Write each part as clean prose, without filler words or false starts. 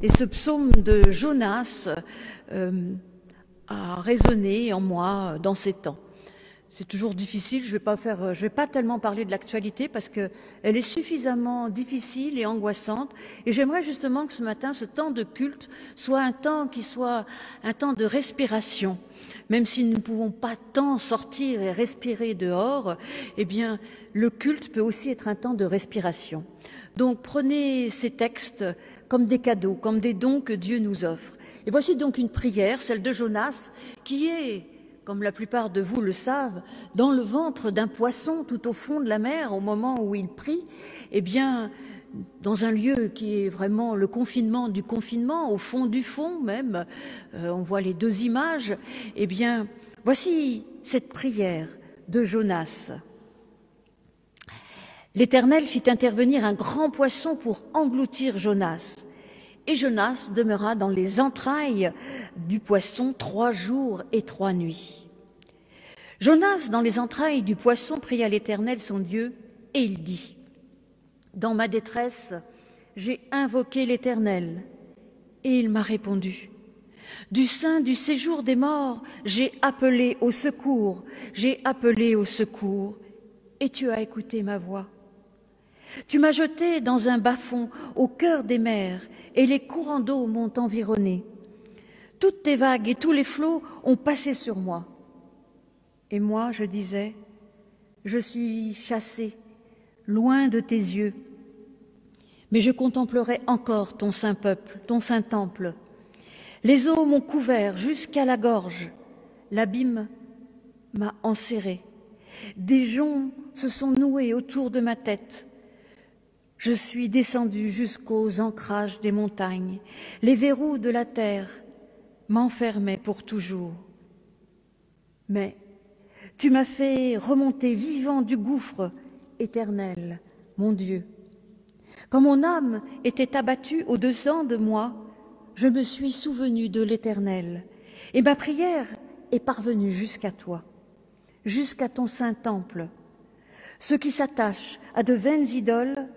Et ce psaume de Jonas a résonné en moi dans ces temps. C'est toujours difficile, je vais pas tellement parler de l'actualité parce qu'elle est suffisamment difficile et angoissante. Et j'aimerais justement que ce matin, ce temps de culte soit un temps qui soit un temps de respiration. Même si nous ne pouvons pas tant sortir et respirer dehors, eh bien, le culte peut aussi être un temps de respiration. Donc, prenez ces textes comme des cadeaux, comme des dons que Dieu nous offre. Et voici donc une prière, celle de Jonas, qui est, comme la plupart de vous le savent, dans le ventre d'un poisson tout au fond de la mer au moment où il prie, eh bien, dans un lieu qui est vraiment le confinement du confinement, au fond du fond même, on voit les deux images, eh bien, voici cette prière de Jonas. L'Éternel fit intervenir un grand poisson pour engloutir Jonas. Et Jonas demeura dans les entrailles du poisson 3 jours et 3 nuits. Jonas, dans les entrailles du poisson, pria l'Éternel son Dieu, et il dit, « Dans ma détresse, j'ai invoqué l'Éternel, et il m'a répondu. Du sein du séjour des morts, j'ai appelé au secours, et tu as écouté ma voix. Tu m'as jeté dans un bas-fond, au cœur des mers, et les courants d'eau m'ont environné. Toutes tes vagues et tous les flots ont passé sur moi. Et moi, je disais, je suis chassé, loin de tes yeux. Mais je contemplerai encore ton saint peuple, ton saint temple. Les eaux m'ont couvert jusqu'à la gorge. L'abîme m'a enserré. Des joncs se sont noués autour de ma tête. Je suis descendu jusqu'aux ancrages des montagnes. Les verrous de la terre m'enfermaient pour toujours. Mais tu m'as fait remonter vivant du gouffre éternel, mon Dieu. Quand mon âme était abattue au-dessous de moi, je me suis souvenu de l'Éternel, et ma prière est parvenue jusqu'à toi, jusqu'à ton saint temple. Ceux qui s'attachent à de vaines idoles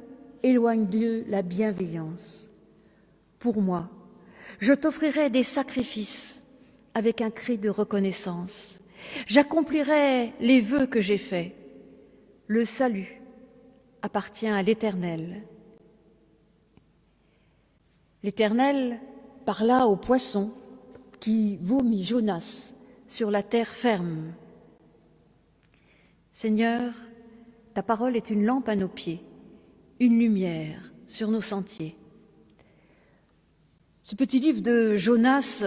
éloignent d'eux la bienveillance. Pour moi, je t'offrirai des sacrifices avec un cri de reconnaissance. J'accomplirai les vœux que j'ai faits. Le salut appartient à l'Éternel. L'Éternel parla au poisson qui vomit Jonas sur la terre ferme. Seigneur, ta parole est une lampe à nos pieds, une lumière sur nos sentiers. Ce petit livre de Jonas,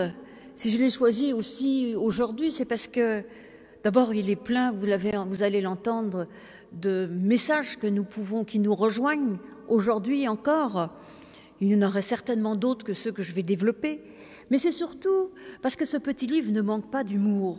si je l'ai choisi aussi aujourd'hui, c'est parce que d'abord il est plein, vous allez l'entendre, de messages qui nous rejoignent aujourd'hui encore. Il y en aurait certainement d'autres que ceux que je vais développer, mais c'est surtout parce que ce petit livre ne manque pas d'humour.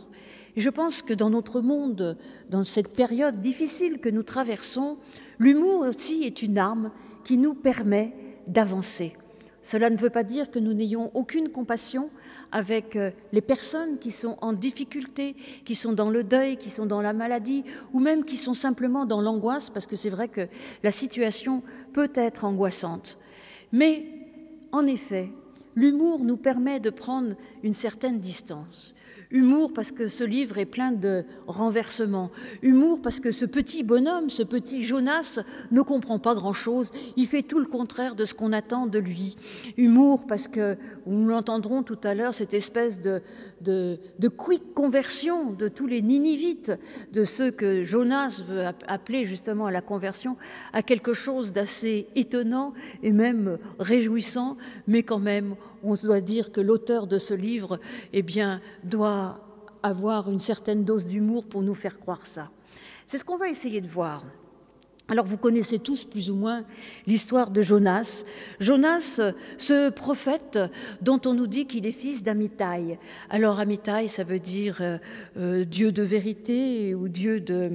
Et je pense que dans notre monde, dans cette période difficile que nous traversons, l'humour aussi est une arme qui nous permet d'avancer. Cela ne veut pas dire que nous n'ayons aucune compassion avec les personnes qui sont en difficulté, qui sont dans le deuil, qui sont dans la maladie, ou même qui sont simplement dans l'angoisse, parce que c'est vrai que la situation peut être angoissante. Mais, en effet, l'humour nous permet de prendre une certaine distance. Humour parce que ce livre est plein de renversements. Humour parce que ce petit bonhomme, ce petit Jonas ne comprend pas grand-chose. Il fait tout le contraire de ce qu'on attend de lui. Humour parce que, nous l'entendrons tout à l'heure, cette espèce de quick conversion de tous les Ninivites, de ceux que Jonas veut appeler justement à la conversion, à quelque chose d'assez étonnant et même réjouissant, mais quand même, on doit dire que l'auteur de ce livre, eh bien, doit avoir une certaine dose d'humour pour nous faire croire ça. C'est ce qu'on va essayer de voir. Alors, vous connaissez tous plus ou moins l'histoire de Jonas. Jonas, ce prophète dont on nous dit qu'il est fils d'Amittai. Alors, Amittai, ça veut dire Dieu de vérité ou Dieu de...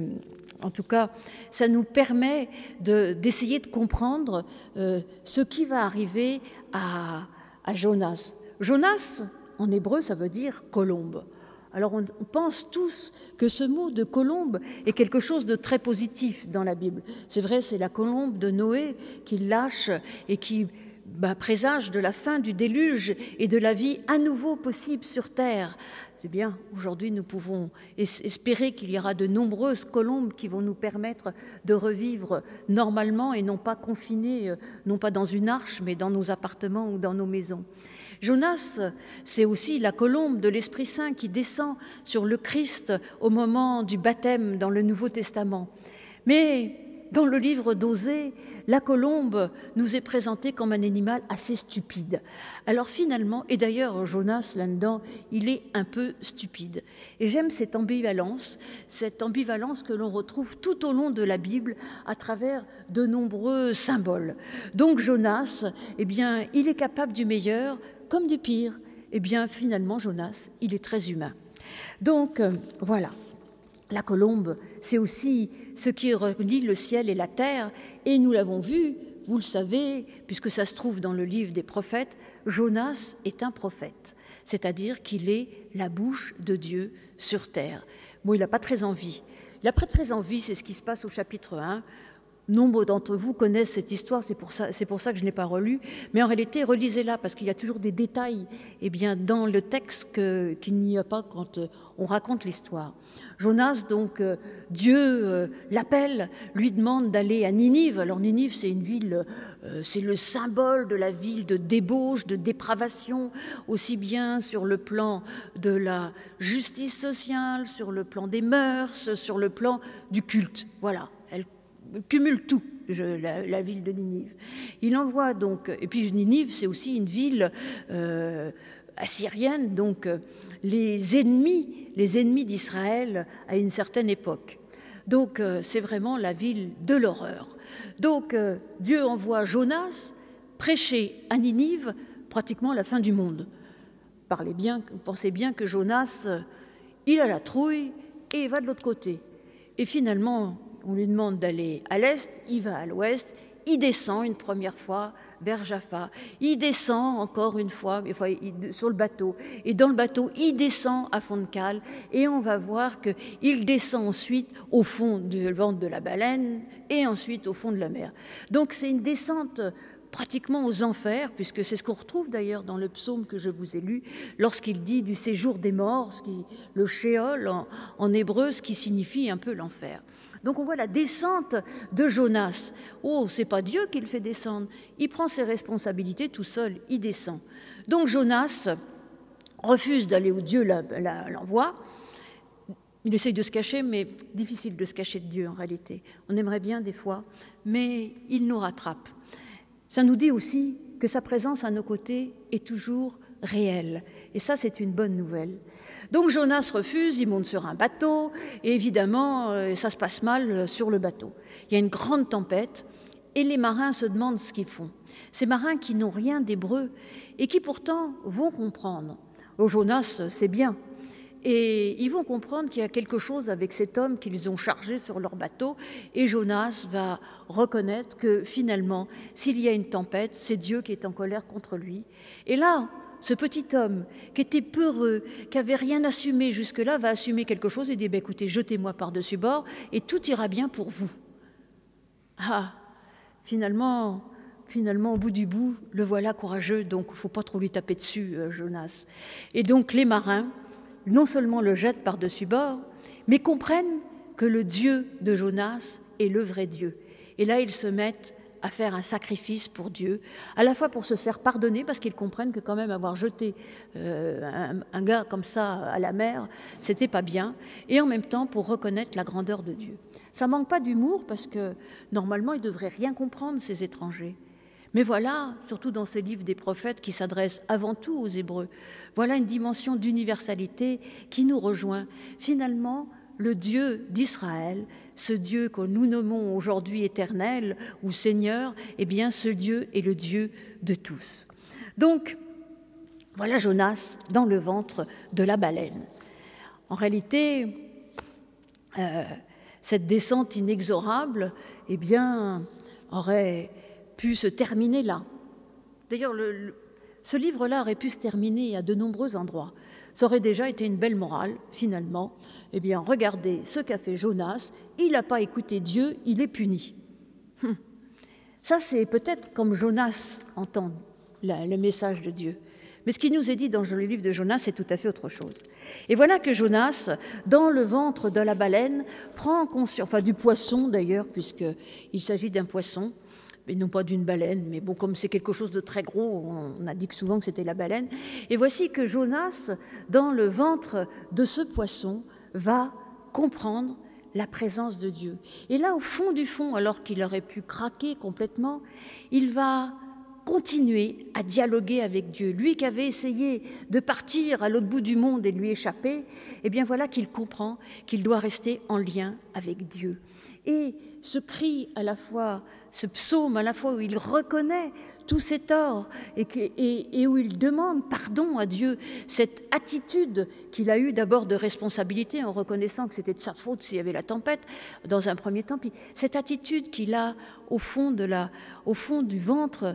En tout cas, ça nous permet d'essayer de comprendre ce qui va arriver à Jonas. Jonas, en hébreu, ça veut dire colombe. Alors on pense tous que ce mot de colombe est quelque chose de très positif dans la Bible. C'est vrai, c'est la colombe de Noé qui lâche et qui présage de la fin du déluge et de la vie à nouveau possible sur terre. Eh bien, aujourd'hui, nous pouvons espérer qu'il y aura de nombreuses colombes qui vont nous permettre de revivre normalement et non pas confinés, non pas dans une arche, mais dans nos appartements ou dans nos maisons. Jonas, c'est aussi la colombe de l'Esprit Saint qui descend sur le Christ au moment du baptême dans le Nouveau Testament. Mais dans le livre d'Osée, la colombe nous est présentée comme un animal assez stupide. Alors finalement, et d'ailleurs Jonas là-dedans, il est un peu stupide. Et j'aime cette ambivalence que l'on retrouve tout au long de la Bible à travers de nombreux symboles. Donc Jonas, eh bien, il est capable du meilleur comme du pire. Eh bien finalement, Jonas, il est très humain. Donc voilà. La colombe, c'est aussi ce qui relie le ciel et la terre, et nous l'avons vu, vous le savez, puisque ça se trouve dans le livre des prophètes, Jonas est un prophète, c'est-à-dire qu'il est la bouche de Dieu sur terre. Bon, il n'a pas très envie. Il n'a pas très envie, c'est ce qui se passe au chapitre 1. Nombre d'entre vous connaissent cette histoire, c'est pour ça que je n'ai pas relu, mais en réalité, relisez-la, parce qu'il y a toujours des détails dans le texte qu'il n'y a pas quand on raconte l'histoire. Jonas, donc, Dieu l'appelle, lui demande d'aller à Ninive. Alors Ninive, c'est une ville, c'est le symbole de la ville de débauche, de dépravation, aussi bien sur le plan de la justice sociale, sur le plan des mœurs, sur le plan du culte. Voilà, elle cumule tout, la ville de Ninive. Il envoie donc, et puis Ninive, c'est aussi une ville assyrienne, donc les ennemis d'Israël à une certaine époque. Donc c'est vraiment la ville de l'horreur. Donc Dieu envoie Jonas prêcher à Ninive pratiquement la fin du monde. Pensez bien que Jonas, il a la trouille et il va de l'autre côté. Et finalement, on lui demande d'aller à l'est, il va à l'ouest, il descend une première fois vers Jaffa, il descend encore une fois sur le bateau, et dans le bateau, il descend à fond de cale, et on va voir qu'il descend ensuite au fond du ventre de la baleine, et ensuite au fond de la mer. Donc c'est une descente pratiquement aux enfers, puisque c'est ce qu'on retrouve d'ailleurs dans le psaume que je vous ai lu, lorsqu'il dit du séjour des morts, le Sheol en hébreu, ce qui signifie un peu l'enfer. Donc on voit la descente de Jonas. Oh, c'est pas Dieu qui le fait descendre. Il prend ses responsabilités tout seul, il descend. Donc Jonas refuse d'aller où Dieu l'envoie. Il essaye de se cacher, mais difficile de se cacher de Dieu en réalité. On aimerait bien des fois, mais il nous rattrape. Ça nous dit aussi que sa présence à nos côtés est toujours réelle. Et ça, c'est une bonne nouvelle. Donc Jonas refuse, il monte sur un bateau, et évidemment, ça se passe mal sur le bateau. Il y a une grande tempête, et les marins se demandent ce qu'ils font. Ces marins qui n'ont rien d'hébreu, et qui pourtant vont comprendre. Oh, Jonas, c'est bien. Et ils vont comprendre qu'il y a quelque chose avec cet homme qu'ils ont chargé sur leur bateau, et Jonas va reconnaître que finalement, s'il y a une tempête, c'est Dieu qui est en colère contre lui. Et là, ce petit homme qui était peureux, qui n'avait rien assumé jusque-là, va assumer quelque chose et dit écoutez, jetez-moi par-dessus bord et tout ira bien pour vous. Ah, finalement, au bout du bout, le voilà courageux, donc il ne faut pas trop lui taper dessus, Jonas. Et donc les marins, non seulement le jettent par-dessus bord, mais comprennent que le Dieu de Jonas est le vrai Dieu. Et là, ils se mettent à faire un sacrifice pour Dieu, à la fois pour se faire pardonner, parce qu'ils comprennent que quand même avoir jeté un gars comme ça à la mer, c'était pas bien, et en même temps pour reconnaître la grandeur de Dieu. Ça manque pas d'humour, parce que normalement, ils devraient rien comprendre, ces étrangers. Mais voilà, surtout dans ces livres des prophètes qui s'adressent avant tout aux Hébreux, voilà une dimension d'universalité qui nous rejoint. Finalement, le Dieu d'Israël, ce Dieu que nous nommons aujourd'hui éternel ou Seigneur, eh bien ce Dieu est le Dieu de tous. Donc, voilà Jonas dans le ventre de la baleine. En réalité, cette descente inexorable, eh bien, aurait pu se terminer là. D'ailleurs, ce livre-là aurait pu se terminer à de nombreux endroits. Ça aurait déjà été une belle morale, finalement. Eh bien, regardez ce qu'a fait Jonas. Il n'a pas écouté Dieu, il est puni. Ça, c'est peut-être comme Jonas entend le message de Dieu. Mais ce qui nous est dit dans le livre de Jonas, c'est tout à fait autre chose. Et voilà que Jonas, dans le ventre de la baleine, prend conscience, enfin du poisson d'ailleurs, puisqu'il s'agit d'un poisson, et non pas d'une baleine, mais bon, comme c'est quelque chose de très gros, on a dit que souvent que c'était la baleine. Et voici que Jonas, dans le ventre de ce poisson, va comprendre la présence de Dieu. Et là, au fond du fond, alors qu'il aurait pu craquer complètement, il va continuer à dialoguer avec Dieu. Lui qui avait essayé de partir à l'autre bout du monde et de lui échapper, eh bien voilà qu'il comprend qu'il doit rester en lien avec Dieu. Et ce cri à la fois, ce psaume à la fois où il reconnaît tous ses torts et où il demande pardon à Dieu, cette attitude qu'il a eue d'abord de responsabilité en reconnaissant que c'était de sa faute s'il y avait la tempête dans un premier temps, puis cette attitude qu'il a au fond du ventre,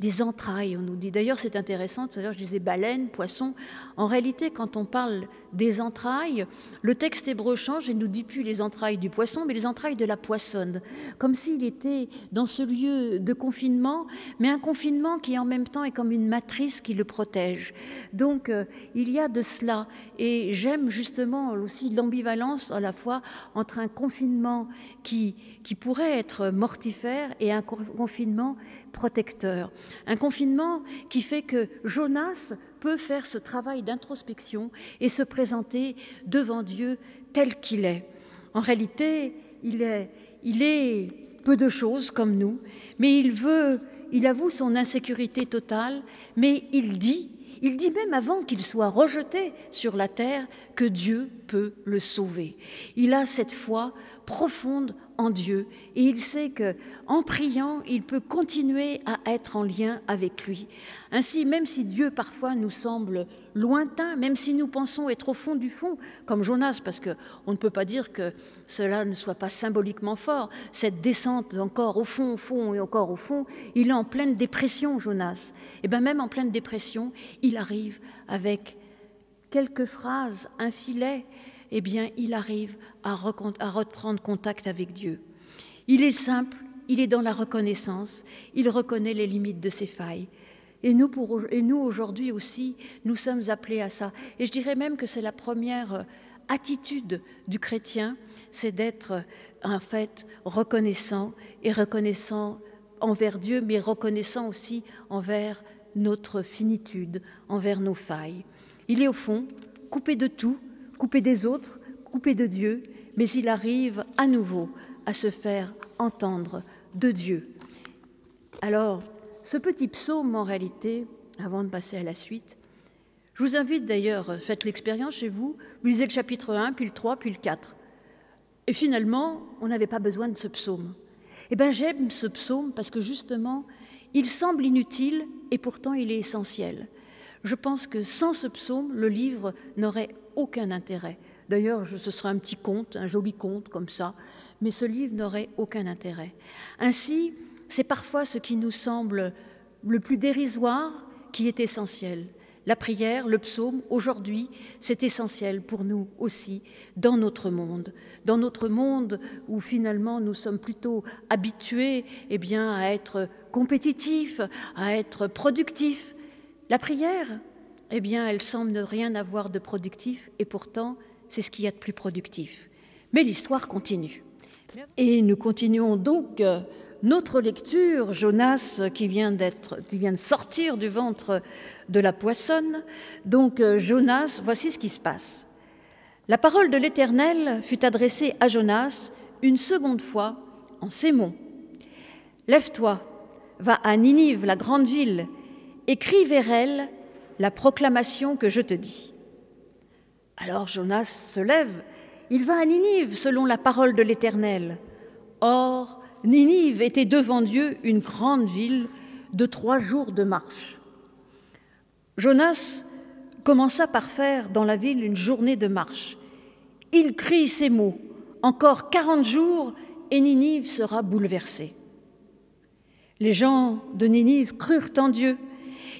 des entrailles, on nous dit. D'ailleurs, c'est intéressant, tout à l'heure je disais baleine, poisson. En réalité, quand on parle des entrailles, le texte hébreu change et ne nous dit plus les entrailles du poisson, mais les entrailles de la poissonne. Comme s'il était dans ce lieu de confinement, mais un confinement qui en même temps est comme une matrice qui le protège. Donc, il y a de cela. Et j'aime justement aussi l'ambivalence à la fois entre un confinement qui pourrait être mortifère et un confinement protecteur. Un confinement qui fait que Jonas peut faire ce travail d'introspection et se présenter devant Dieu tel qu'il est. En réalité, il est peu de choses comme nous, mais il avoue son insécurité totale, mais il dit même avant qu'il soit rejeté sur la terre que Dieu peut le sauver. Il a cette foi profonde en Dieu et il sait que en priant, il peut continuer à être en lien avec lui. Ainsi, même si Dieu parfois nous semble lointain, même si nous pensons être au fond du fond, comme Jonas, parce qu'on ne peut pas dire que cela ne soit pas symboliquement fort, cette descente encore au fond et encore au fond, il est en pleine dépression, Jonas. Et bien même en pleine dépression, il arrive avec quelques phrases, un filet, eh bien, il arrive à reprendre contact avec Dieu. Il est simple, il est dans la reconnaissance, il reconnaît les limites de ses failles. Et nous aujourd'hui aussi, nous sommes appelés à ça. Et je dirais même que c'est la première attitude du chrétien, c'est d'être en fait reconnaissant envers Dieu, mais reconnaissant aussi envers notre finitude, envers nos failles. Il est au fond coupé de tout, coupé des autres, coupé de Dieu, mais il arrive à nouveau à se faire entendre de Dieu. Alors, ce petit psaume, en réalité, avant de passer à la suite, je vous invite d'ailleurs, faites l'expérience chez vous, vous lisez le chapitre 1, puis le 3, puis le 4. Et finalement, on n'avait pas besoin de ce psaume. Eh bien, j'aime ce psaume parce que justement, il semble inutile et pourtant il est essentiel. Je pense que sans ce psaume, le livre n'aurait aucun intérêt. D'ailleurs, ce serait un petit conte, un joli conte comme ça, mais ce livre n'aurait aucun intérêt. Ainsi, c'est parfois ce qui nous semble le plus dérisoire qui est essentiel. La prière, le psaume, aujourd'hui, c'est essentiel pour nous aussi dans notre monde où finalement nous sommes plutôt habitués à être compétitifs, à être productifs. La prière, elle semble ne rien avoir de productif et pourtant, c'est ce qu'il y a de plus productif. Mais l'histoire continue. Et nous continuons donc notre lecture, Jonas qui vient de sortir du ventre de la poissonne. Donc Jonas, voici ce qui se passe. La parole de l'Éternel fut adressée à Jonas une seconde fois en ces mots. « Lève-toi, va à Ninive, la grande ville, écris vers elle la proclamation que je te dis. » Alors Jonas se lève, il va à Ninive selon la parole de l'Éternel. Or, Ninive était devant Dieu une grande ville de 3 jours de marche. Jonas commença par faire dans la ville une journée de marche. Il crie ces mots, « Encore 40 jours et Ninive sera bouleversée. » Les gens de Ninive crurent en Dieu.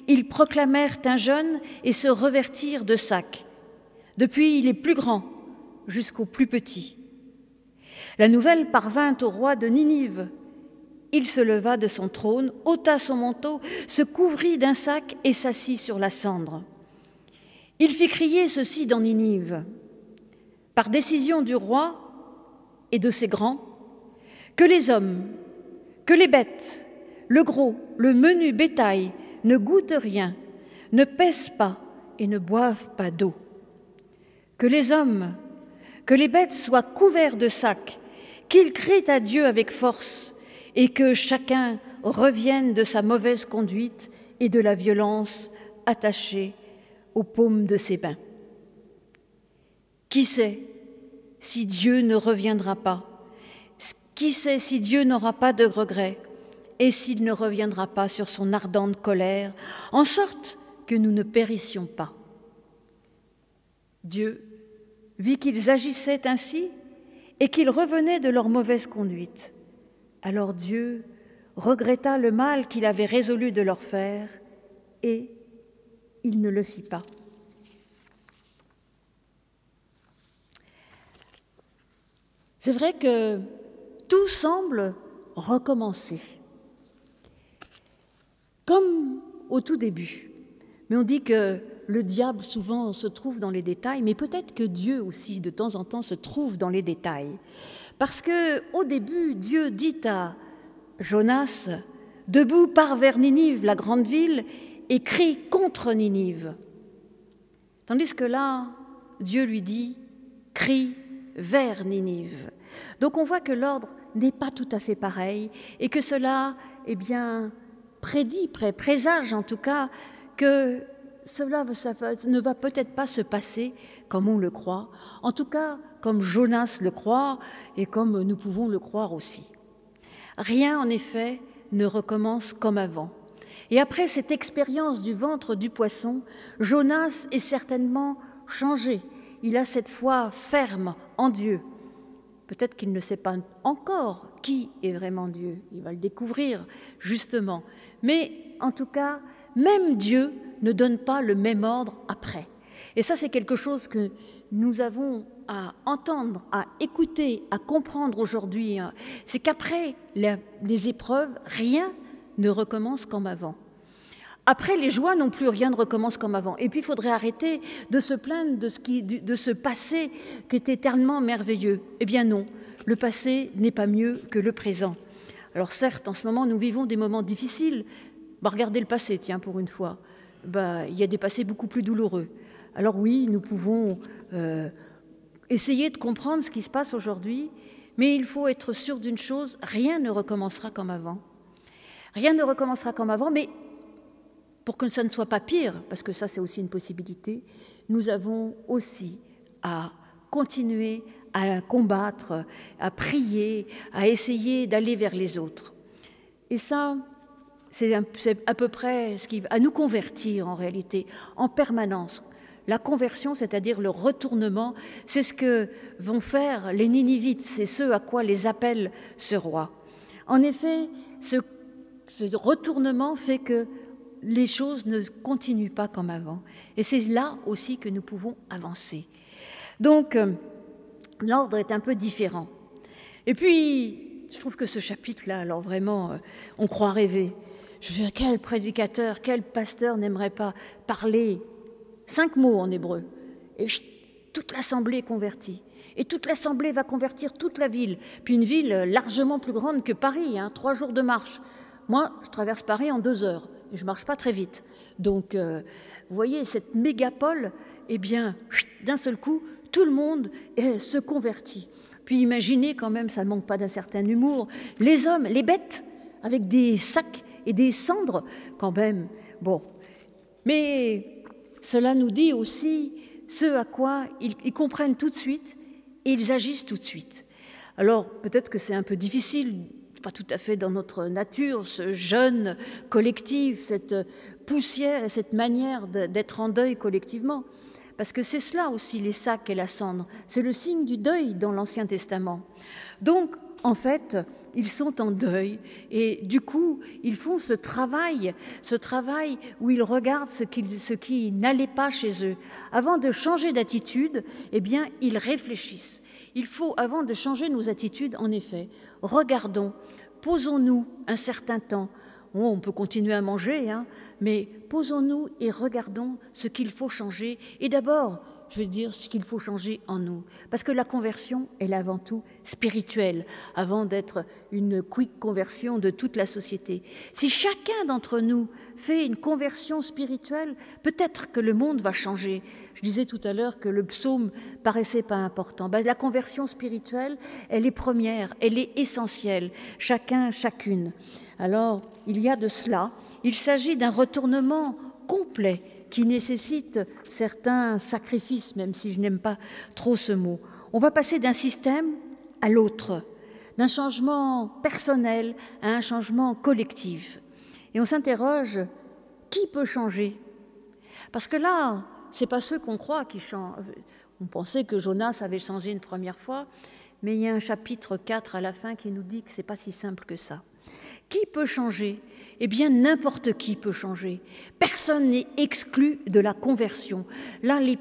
Ils proclamèrent un jeûne et se revêtirent de sacs, depuis les plus grands jusqu'aux plus petits. La nouvelle parvint au roi de Ninive. il se leva de son trône, ôta son manteau, se couvrit d'un sac et s'assit sur la cendre. Il fit crier ceci dans Ninive, par décision du roi et de ses grands, que les hommes, que les bêtes, le gros, le menu bétail ne goûtent rien, ne pèsent pas et ne boivent pas d'eau. Que les hommes, que les bêtes soient couverts de sacs, qu'ils crient à Dieu avec force et que chacun revienne de sa mauvaise conduite et de la violence attachée aux paumes de ses mains. Qui sait si Dieu ne reviendra pas? Qui sait si Dieu n'aura pas de regret et s'il ne reviendra pas sur son ardente colère, en sorte que nous ne périssions pas? Dieu vit qu'ils agissaient ainsi et qu'ils revenaient de leur mauvaise conduite. Alors Dieu regretta le mal qu'il avait résolu de leur faire et il ne le fit pas. C'est vrai que tout semble recommencer, comme au tout début. Mais on dit que le diable souvent se trouve dans les détails, mais peut-être que Dieu aussi de temps en temps se trouve dans les détails. Parce qu'au début, Dieu dit à Jonas, « Debout, pars vers Ninive, la grande ville, et crie contre Ninive. » Tandis que là, Dieu lui dit, « Crie vers Ninive. » Donc on voit que l'ordre n'est pas tout à fait pareil et que cela, présage en tout cas que cela ne va peut-être pas se passer comme on le croit, en tout cas comme Jonas le croit et comme nous pouvons le croire aussi. Rien en effet ne recommence comme avant. Et après cette expérience du ventre du poisson, Jonas est certainement changé. Il a cette foi ferme en Dieu. Peut-être qu'il ne sait pas encore qui est vraiment Dieu. Il va le découvrir, justement. Mais en tout cas, même Dieu ne donne pas le même ordre après. Et ça, c'est quelque chose que nous avons à entendre, à écouter, à comprendre aujourd'hui. C'est qu'après les épreuves, rien ne recommence comme avant. Après les joies non plus, rien ne recommence comme avant. Et puis il faudrait arrêter de se plaindre de ce passé qui était tellement merveilleux. Eh bien non, le passé n'est pas mieux que le présent. Alors certes, en ce moment, nous vivons des moments difficiles. Regardez le passé, tiens, pour une fois. Il y a des passés beaucoup plus douloureux. Alors oui, nous pouvons essayer de comprendre ce qui se passe aujourd'hui, mais il faut être sûr d'une chose, rien ne recommencera comme avant. Rien ne recommencera comme avant, mais pour que ça ne soit pas pire, parce que ça c'est aussi une possibilité, nous avons aussi à continuer à combattre, à prier, à essayer d'aller vers les autres. Et ça, c'est à peu près ce qui va nous convertir en réalité, en permanence. La conversion, c'est-à-dire le retournement, c'est ce que vont faire les Ninivites, c'est ce à quoi les appelle ce roi. En effet, ce retournement fait que les choses ne continuent pas comme avant. Et c'est là aussi que nous pouvons avancer. Donc, l'ordre est un peu différent. Et puis, je trouve que ce chapitre-là, alors vraiment, on croit rêver. Je veux dire, quel prédicateur, quel pasteur n'aimerait pas parler 5 mots en hébreu, et toute l'assemblée est convertie. Et toute l'assemblée va convertir toute la ville. Puis une ville largement plus grande que Paris, 3 jours de marche. Moi, je traverse Paris en 2 heures, et je ne marche pas très vite. Donc, vous voyez, cette mégapole, eh bien, d'un seul coup, tout le monde se convertit. Puis imaginez quand même, ça ne manque pas d'un certain humour, les hommes, les bêtes, avec des sacs et des cendres, quand même. Bon, mais cela nous dit aussi ce à quoi ils comprennent tout de suite et ils agissent tout de suite. Alors peut-être que c'est un peu difficile, pas tout à fait dans notre nature, ce jeûne collectif, cette poussière et cette manière d'être en deuil collectivement. Parce que c'est cela aussi, les sacs et la cendre. C'est le signe du deuil dans l'Ancien Testament. Donc, en fait, ils sont en deuil et du coup, ils font ce travail où ils regardent ce qui n'allait pas chez eux. Avant de changer d'attitude, eh bien, ils réfléchissent. Il faut, avant de changer nos attitudes, en effet, regardons posons-nous un certain temps. Bon, on peut continuer à manger, hein, mais posons-nous et regardons ce qu'il faut changer. Et d'abord, je veux dire ce qu'il faut changer en nous. Parce que la conversion, elle est avant tout spirituelle, avant d'être une quick conversion de toute la société. Si chacun d'entre nous fait une conversion spirituelle, peut-être que le monde va changer. Je disais tout à l'heure que le psaume paraissait pas important. Ben, la conversion spirituelle, elle est première, elle est essentielle, chacun, chacune. Alors, il y a de cela. Il s'agit d'un retournement complet qui nécessite certains sacrifices, même si je n'aime pas trop ce mot. On va passer d'un système à l'autre, d'un changement personnel à un changement collectif. Et on s'interroge, qui peut changer? Parce que là, ce n'est pas ceux qu'on croit qui changent. On pensait que Jonas avait changé une première fois, mais il y a un chapitre 4 à la fin qui nous dit que ce n'est pas si simple que ça. Qui peut changer? Eh bien, n'importe qui peut changer. Personne n'est exclu de la conversion. Là, les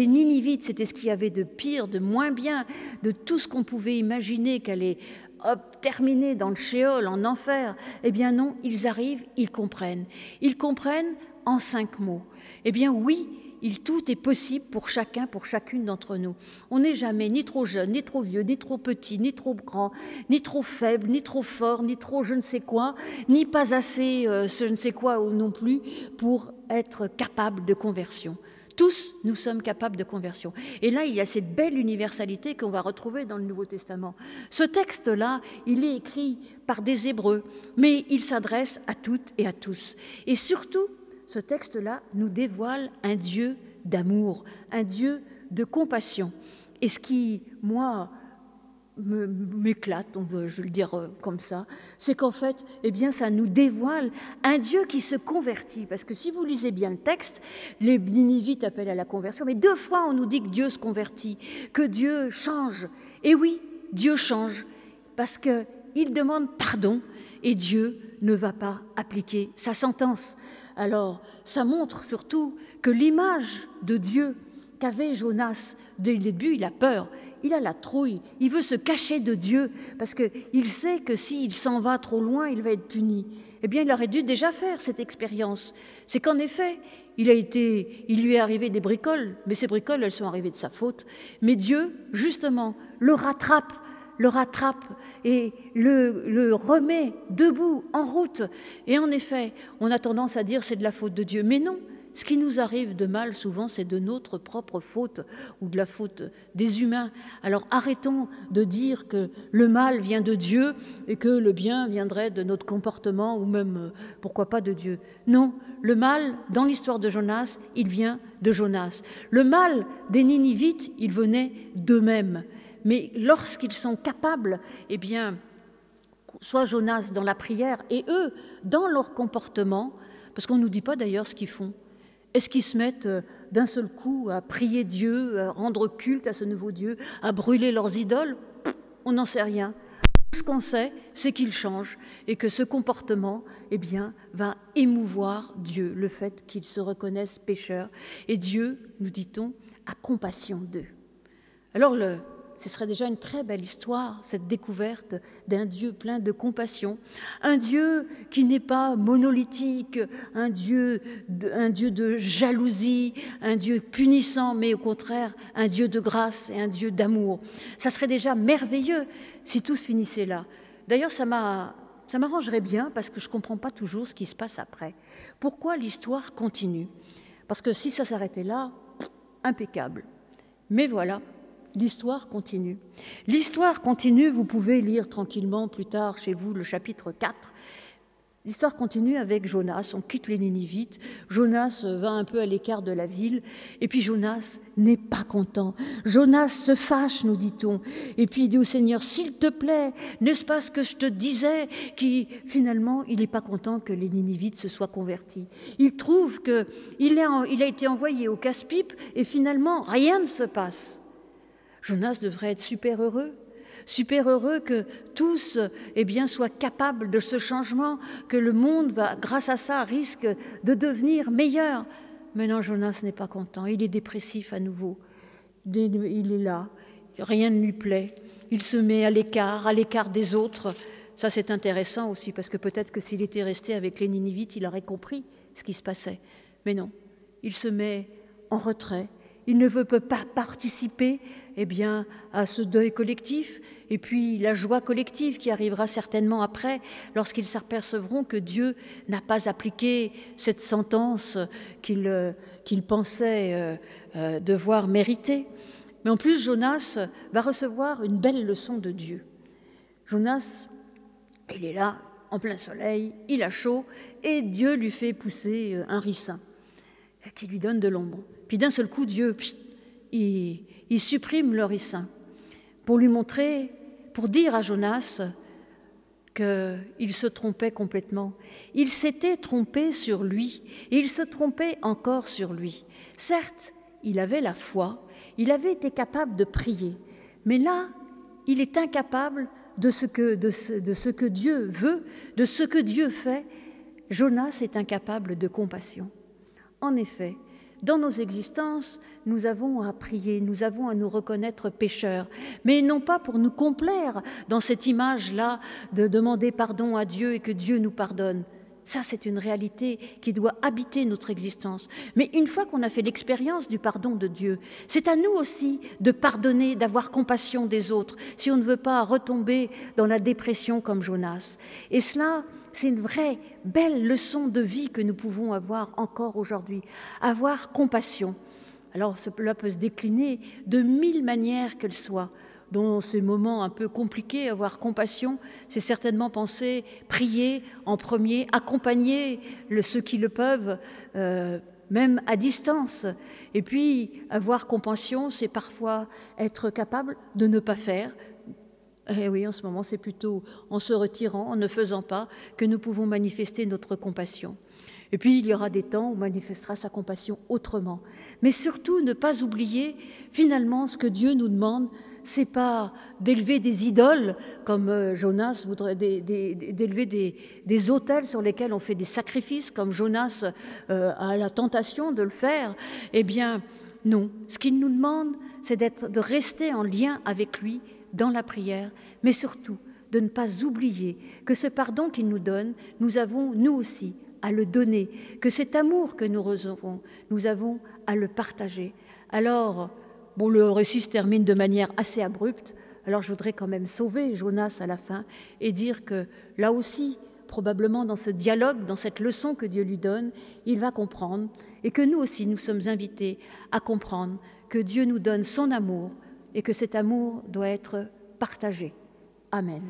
Ninivites, c'était ce qu'il y avait de pire, de moins bien, de tout ce qu'on pouvait imaginer qu'allait terminer dans le Sheol, en enfer. Eh bien non, ils arrivent, ils comprennent. Ils comprennent en 5 mots. Eh bien oui, tout est possible pour chacun, pour chacune d'entre nous. On n'est jamais ni trop jeune, ni trop vieux, ni trop petit, ni trop grand, ni trop faible, ni trop fort, ni trop je ne sais quoi, ni pas assez je ne sais quoi non plus pour être capable de conversion. Tous, nous sommes capables de conversion. Et là, il y a cette belle universalité qu'on va retrouver dans le Nouveau Testament. Ce texte-là, il est écrit par des Hébreux, mais il s'adresse à toutes et à tous. Et surtout, ce texte-là nous dévoile un Dieu d'amour, un Dieu de compassion. Et ce qui, moi, m'éclate, je vais le dire comme ça, c'est qu'en fait, eh bien, ça nous dévoile un Dieu qui se convertit. Parce que si vous lisez bien le texte, les Ninivites appellent à la conversion, mais 2 fois on nous dit que Dieu se convertit, que Dieu change. Et oui, Dieu change, parce qu'il demande pardon, et Dieu ne va pas appliquer sa sentence. Alors, ça montre surtout que l'image de Dieu qu'avait Jonas, dès le début, il a peur, il a la trouille, il veut se cacher de Dieu, parce qu'il sait que s'il s'en va trop loin, il va être puni. Eh bien, il aurait dû déjà faire cette expérience. C'est qu'en effet, il lui est arrivé des bricoles, mais ces bricoles, elles sont arrivées de sa faute. Mais Dieu, justement, le rattrape et le remet debout, en route. Et en effet, on a tendance à dire c'est de la faute de Dieu. Mais non, ce qui nous arrive de mal souvent, c'est de notre propre faute ou de la faute des humains. Alors arrêtons de dire que le mal vient de Dieu et que le bien viendrait de notre comportement ou même, pourquoi pas, de Dieu. Non, le mal, dans l'histoire de Jonas, il vient de Jonas. Le mal des Ninivites, il venait d'eux-mêmes. Mais lorsqu'ils sont capables, eh bien, soit Jonas dans la prière et eux dans leur comportement, parce qu'on ne nous dit pas d'ailleurs ce qu'ils font. Est-ce qu'ils se mettent d'un seul coup à prier Dieu, à rendre culte à ce nouveau Dieu, à brûler leurs idoles? On n'en sait rien. Tout ce qu'on sait, c'est qu'ils changent et que ce comportement, eh bien, va émouvoir Dieu, le fait qu'ils se reconnaissent pécheurs. Et Dieu, nous dit-on, a compassion d'eux. Alors, ce serait déjà une très belle histoire, cette découverte d'un Dieu plein de compassion, un Dieu qui n'est pas monolithique, un Dieu de jalousie, un Dieu punissant, mais au contraire, un Dieu de grâce et un Dieu d'amour. Ça serait déjà merveilleux si tout se finissait là. D'ailleurs, ça m'arrangerait bien parce que je ne comprends pas toujours ce qui se passe après. Pourquoi l'histoire continue? Parce que si ça s'arrêtait là, impeccable. Mais voilà. L'histoire continue. L'histoire continue, vous pouvez lire tranquillement plus tard chez vous le chapitre 4. L'histoire continue avec Jonas, on quitte les Ninivites, Jonas va un peu à l'écart de la ville, et puis Jonas n'est pas content. Jonas se fâche, nous dit-on, et puis il dit au Seigneur, s'il te plaît, n'est-ce pas ce que je te disais, qui finalement, il n'est pas content que les Ninivites se soient convertis. Il trouve qu'il a été envoyé au casse-pipe, et finalement, rien ne se passe. Jonas devrait être super heureux que tous soient capables de ce changement, que le monde, grâce à ça, risque de devenir meilleur. Mais non, Jonas n'est pas content, il est dépressif à nouveau. Il est là, rien ne lui plaît. il se met à l'écart des autres. Ça, c'est intéressant aussi, parce que peut-être que s'il était resté avec les Ninivites, il aurait compris ce qui se passait. Mais non, il se met en retrait. Il ne veut pas participer à ce deuil collectif, et puis la joie collective qui arrivera certainement après, lorsqu'ils s'apercevront que Dieu n'a pas appliqué cette sentence qu'il pensait devoir mériter. Mais en plus, Jonas va recevoir une belle leçon de Dieu. Jonas, il est là, en plein soleil, il a chaud, et Dieu lui fait pousser un ricin qui lui donne de l'ombre. Puis d'un seul coup, Dieu, il supprime le ricin pour lui montrer, pour dire à Jonas qu'il se trompait complètement. Il s'était trompé sur lui, et il se trompait encore sur lui. Certes, il avait la foi, il avait été capable de prier, mais là, il est incapable de ce que Dieu veut, de ce que Dieu fait. Jonas est incapable de compassion. En effet, dans nos existences, nous avons à prier, nous avons à nous reconnaître pécheurs, mais non pas pour nous complaire dans cette image-là de demander pardon à Dieu et que Dieu nous pardonne. Ça, c'est une réalité qui doit habiter notre existence. Mais une fois qu'on a fait l'expérience du pardon de Dieu, c'est à nous aussi de pardonner, d'avoir compassion des autres, si on ne veut pas retomber dans la dépression comme Jonas. Et cela, c'est une vraie belle leçon de vie que nous pouvons avoir encore aujourd'hui, avoir compassion. Alors cela peut se décliner de 1000 manières qu'elles soient. Dans ces moments un peu compliqués, avoir compassion, c'est certainement penser, prier en premier, accompagner ceux qui le peuvent, même à distance. Et puis, avoir compassion, c'est parfois être capable de ne pas faire. Et oui, en ce moment, c'est plutôt en se retirant, en ne faisant pas, que nous pouvons manifester notre compassion. Et puis, il y aura des temps où on manifestera sa compassion autrement. Mais surtout, ne pas oublier, finalement, ce que Dieu nous demande, c'est pas d'élever des idoles, comme Jonas voudrait, d'élever des autels sur lesquels on fait des sacrifices, comme Jonas a la tentation de le faire. Eh bien, non. Ce qu'il nous demande, c'est de rester en lien avec lui dans la prière, mais surtout de ne pas oublier que ce pardon qu'il nous donne, nous avons, nous aussi, à le donner, que cet amour que nous recevons, nous avons à le partager. Alors, le récit se termine de manière assez abrupte, alors je voudrais quand même sauver Jonas à la fin et dire que là aussi, probablement dans ce dialogue, dans cette leçon que Dieu lui donne, il va comprendre et que nous aussi, nous sommes invités à comprendre que Dieu nous donne son amour et que cet amour doit être partagé. Amen.